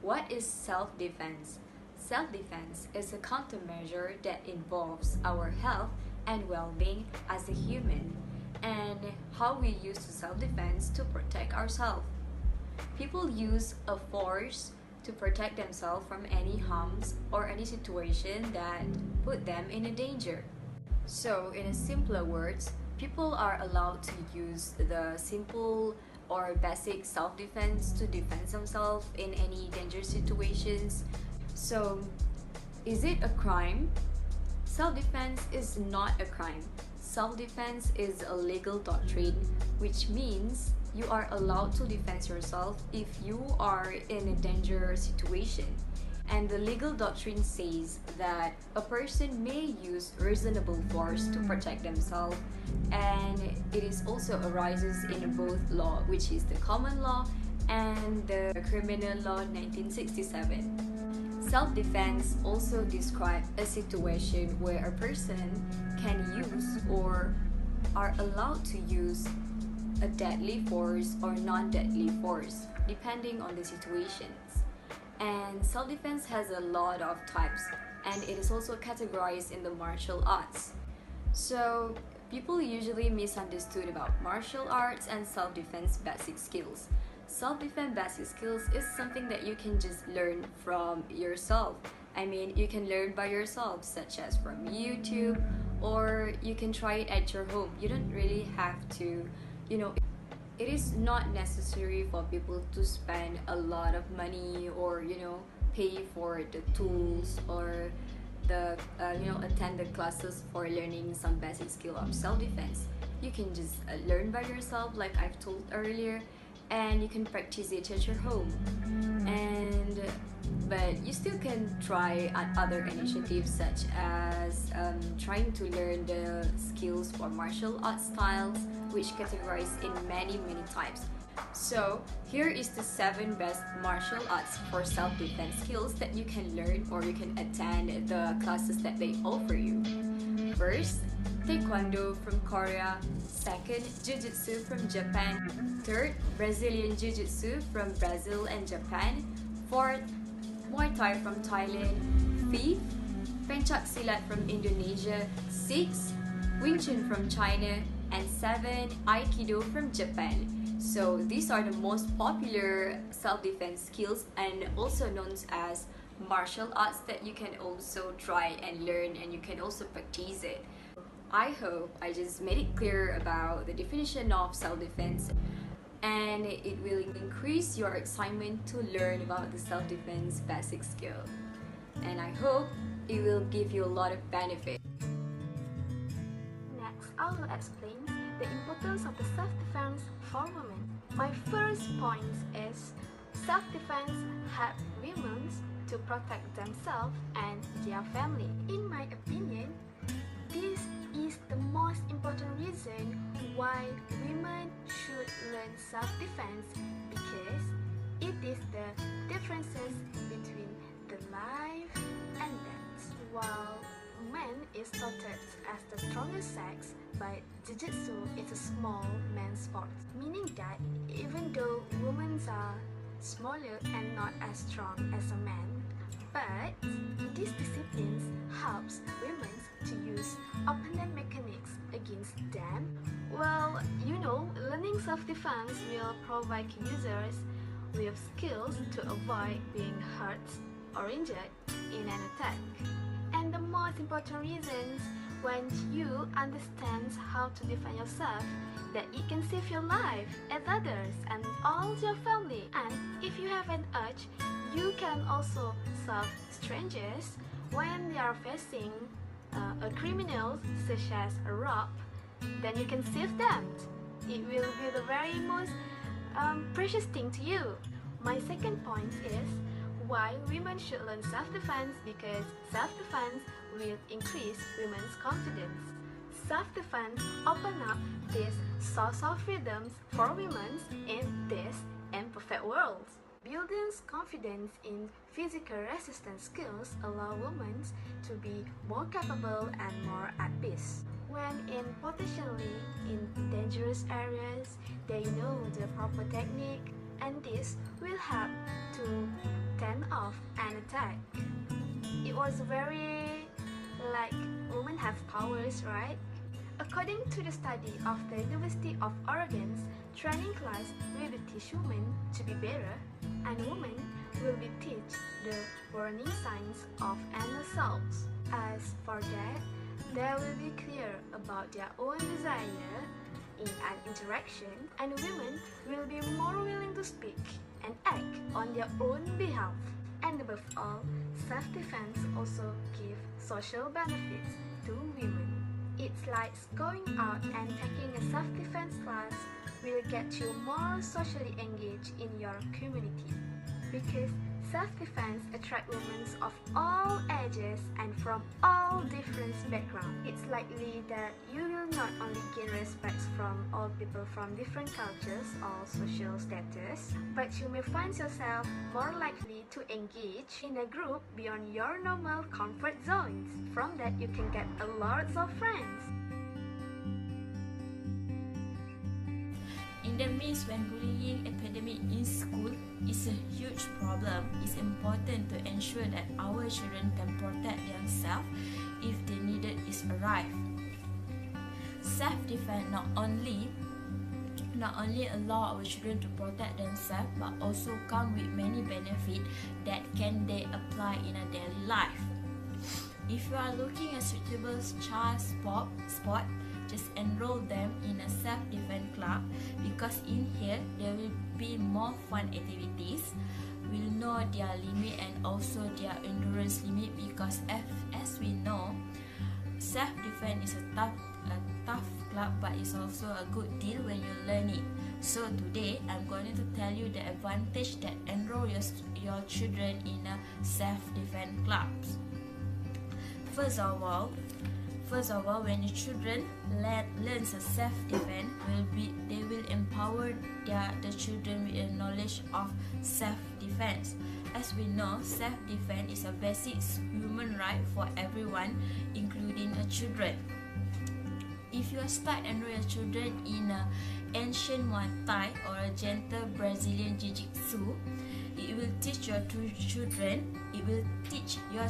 What is self-defense? Self-defense is a countermeasure that involves our health and well-being as a human, and how we use self-defense to protect ourselves. People use a force to protect themselves from any harms or any situation that put them in a danger. So, in a simpler words, people are allowed to use the simple or basic self-defense to defend themselves in any dangerous situations. So, is it a crime? Self-defense is not a crime. Self-defense is a legal doctrine, which means you are allowed to defend yourself if you are in a dangerous situation. And the legal doctrine says that a person may use reasonable force to protect themselves, and it is also arises in both law, which is the common law and the criminal law 1967. Self-defense also describes a situation where a person can use or are allowed to use a deadly force or non-deadly force, depending on the situations. And self-defense has a lot of types, and it is also categorized in the martial arts. So, people usually misunderstood about martial arts and self-defense basic skills. Self-defense basic skills is something that you can just learn from yourself. I mean, you can learn by yourself, such as from YouTube, or you can try it at your home. You don't really have to, it is not necessary for people to spend a lot of money or pay for the tools or the attend the classes for learning some basic skill of self-defense. You can just learn by yourself, like I've told earlier, and you can practice it at your home. But you still can try other initiatives, such as trying to learn the skills for martial arts styles, which categorize in many types. So here is the 7 best martial arts for self-defense skills that you can learn, or you can attend the classes that they offer you. First, Taekwondo from Korea. Second, Jiu-Jitsu from Japan. Third, Brazilian Jiu-Jitsu from Brazil and Japan. Fourth, Muay Thai from Thailand. Fifth, Pencak Silat from Indonesia. Sixth, Wing Chun from China. And 7, Aikido from Japan. So these are the most popular self-defense skills, and also known as martial arts, that you can also try and learn, and you can also practice it. I hope I just made it clear about the definition of self-defense, and it will increase your excitement to learn about the self-defense basic skill. And I hope it will give you a lot of benefit. Next, I will explain the importance of the self-defense for women. My first point is self-defense helps women to protect themselves and their family. In my opinion, this is the most important reason why women should learn self-defense, because it is the differences between the life and death. While men is noted as the strongest sex, but Jiu-Jitsu is a small man's sport, meaning that even though women are smaller and not as strong as a man, but these disciplines helps women to use opponent mechanics against them. Well, learning self-defense will provide users with skills to avoid being hurt or injured in an attack. And the most important reasons, when you understand how to defend yourself, that it can save your life and others and all your family. And if you have an urge, you can also serve strangers when they are facing a criminal such as a rob. Then you can save them. It will be the very most precious thing to you. My second point is why women should learn self-defense, because self-defense will increase women's confidence. Self-defense open up this source of freedoms for women in this imperfect world. Building confidence in physical resistance skills allow women to be more capable and more at peace. When potentially in dangerous areas, they know the proper technique and this will help to turn off an attack. It was very like women have powers, right? According to the study of the University of Oregon's training class will be teach women to be better, and women will be teach the warning signs of an assault. As for that, they will be clear about their own desire in an interaction, and women will be more willing to speak and act on their own behalf. And above all, self-defense also gives social benefits to women. It's like going out and taking a self-defense class will get you more socially engaged in your community, because self-defense attracts women of all ages and from all different backgrounds. It's likely that you will not only gain respect from all people from different cultures or social status, but you may find yourself more likely to engage in a group beyond your normal comfort zones. From that, you can get a lot of friends. In the midst when bullying epidemic in school is a huge problem, it's important to ensure that our children can protect themselves if the needed is arrived. Self-defense not only allow our children to protect themselves, but also come with many benefits that can they apply in a daily life. If you are looking at suitable child sport, just enroll them in a self-defense club, because in here there will be more fun activities. We'll know their limit and also their endurance limit, because as we know, self-defense is a tough club, but it's also a good deal when you learn it. So today I'm going to tell you the advantage that enroll your children in a self-defense clubs. First of all, when your children learns a self-defense, they will empower the children with a knowledge of self-defense. As we know, self-defense is a basic human right for everyone, including the children. If you start enroll your children in an ancient Muay Thai or a gentle Brazilian Jiu-Jitsu, it will teach your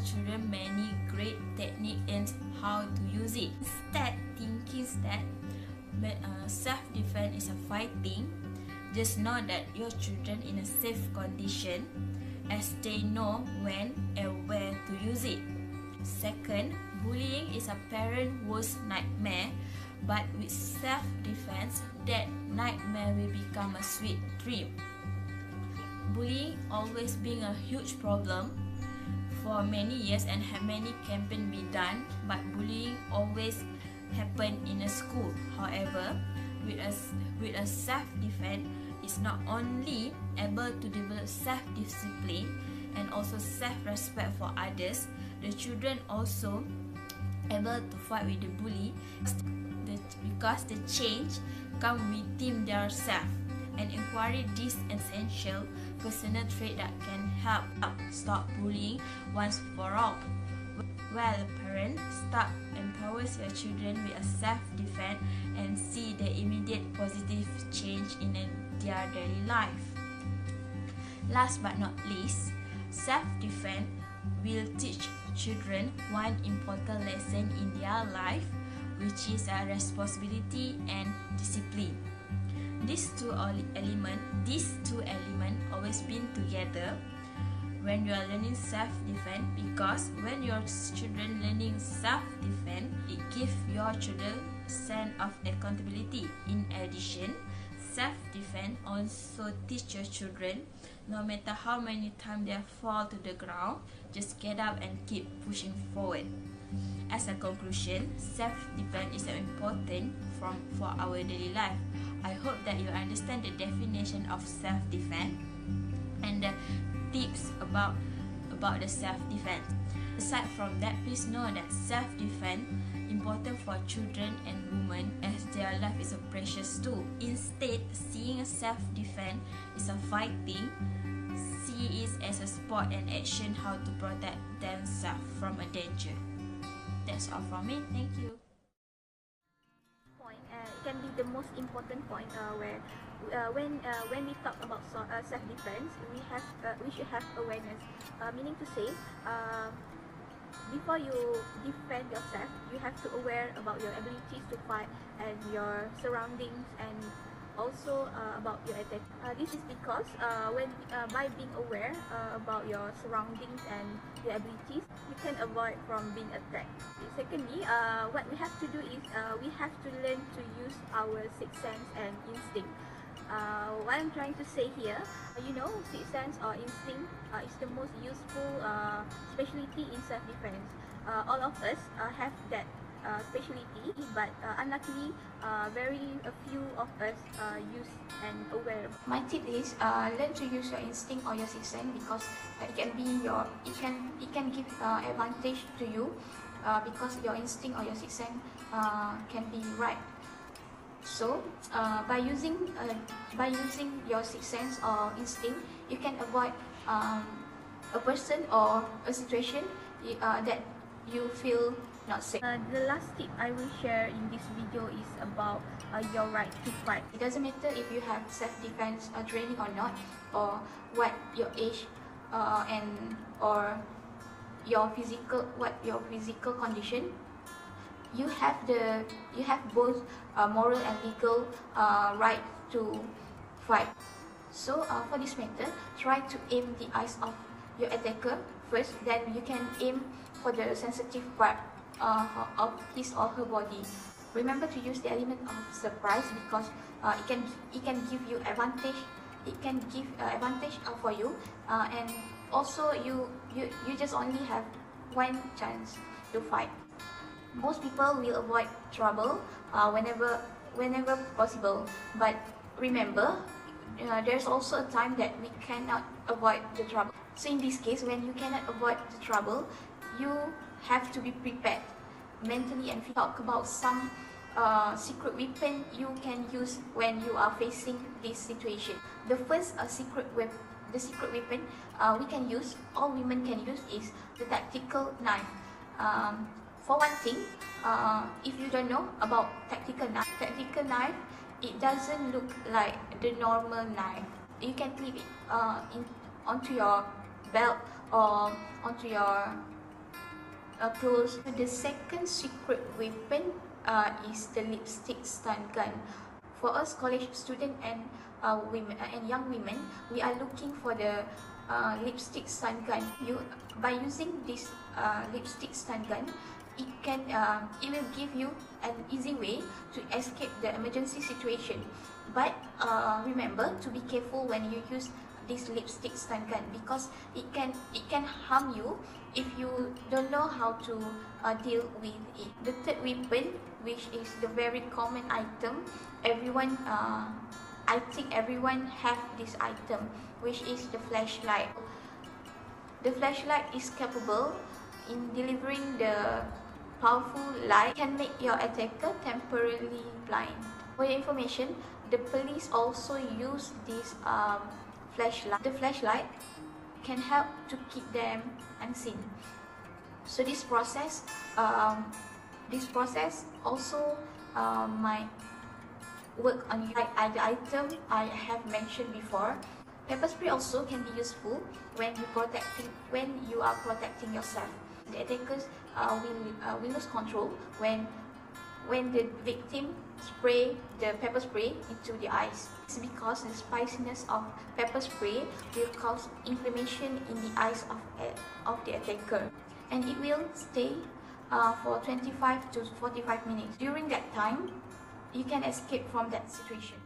children many great techniques and how to use it. Instead, thinking that self-defense is a fighting, just know that your children in a safe condition, as they know when and where to use it. Second, bullying is a parent's worst nightmare, but with self-defense, that nightmare will become a sweet dream. Bullying always been a huge problem for many years and many campaigns be done, but bullying always happen in a school. However, with a self-defense, is not only able to develop self-discipline and also self-respect for others, the children also able to fight with the bully, because the change come within their self. And inquiry this essential personal trait that can help stop bullying once for all. While a parent start empowers your children with a self-defense and see the immediate positive change in their daily life. Last but not least, self-defense will teach children one important lesson in their life, which is a responsibility and discipline. These two elements always been together when you are learning self-defense, because when your children learning self-defense, it gives your children a sense of accountability. In addition, self-defense also teach your children, no matter how many times they fall to the ground, just get up and keep pushing forward. As a conclusion, self-defense is important for our daily life. I hope that you understand the definition of self-defense and the tips about the self-defense. Aside from that, please know that self-defense important for children and women, as their life is a precious tool. Instead, seeing a self-defense is a fighting, see it as a sport and action how to protect themselves from a danger. That's all from me. Thank you. It can be the most important point where when we talk about self-defense, we should have awareness. Meaning to say, before you defend yourself, you have to aware about your abilities to fight and your surroundings, and also about your attack. This is because by being aware about your surroundings and your abilities, you can avoid from being attacked. Secondly, what we have to do is we have to learn to use our sixth sense and instinct. What I'm trying to say here, sixth sense or instinct is the most useful specialty in self-defense. All of us have that specialty, but unluckily, very few of us use and aware. My tip is learn to use your instinct or your sixth sense, because it can give advantage to you, because your instinct or your sixth sense can be right. So by using your sixth sense or instinct, you can avoid a person or a situation that you feel not safe. The last tip I will share in this video is about your right to fight. It doesn't matter if you have self-defense training or not, or what your age or your physical condition. You have both moral and legal right to fight. So for this method, try to aim the eyes of your attacker first, then you can aim for the sensitive part of his or her body. Remember to use the element of surprise, because it can give you advantage. It can give advantage for you, and also you just only have one chance to fight. Most people will avoid trouble whenever possible, but remember, there's also a time that we cannot avoid the trouble. So in this case, when you cannot avoid the trouble, you have to be prepared mentally and talk about some secret weapon you can use when you are facing this situation. The first secret weapon we can use, all women can use, is the tactical knife. For one thing, if you don't know about tactical knife, it doesn't look like the normal knife. You can clip it onto your belt or onto your clothes. The second secret weapon is the lipstick stun gun. For us college students and young women, we are looking for the lipstick stun gun. By using this lipstick stun gun, it will give you an easy way to escape the emergency situation. But remember to be careful when you use this lipstick stun gun, because it can harm you if you don't know how to deal with it. The third weapon, which is the very common item, I think everyone have this item, which is the flashlight. The flashlight is capable in delivering the powerful light, can make your attacker temporarily blind. For your information, the police also use this flashlight. The flashlight can help to keep them unseen. So this process also might work on you. Like the item I have mentioned before, pepper spray also can be useful when you are protecting yourself. The attackers will lose control when the victim spray the pepper spray into the eyes. It's because the spiciness of pepper spray will cause inflammation in the eyes of the attacker, and it will stay for 25 to 45 minutes. During that time, you can escape from that situation.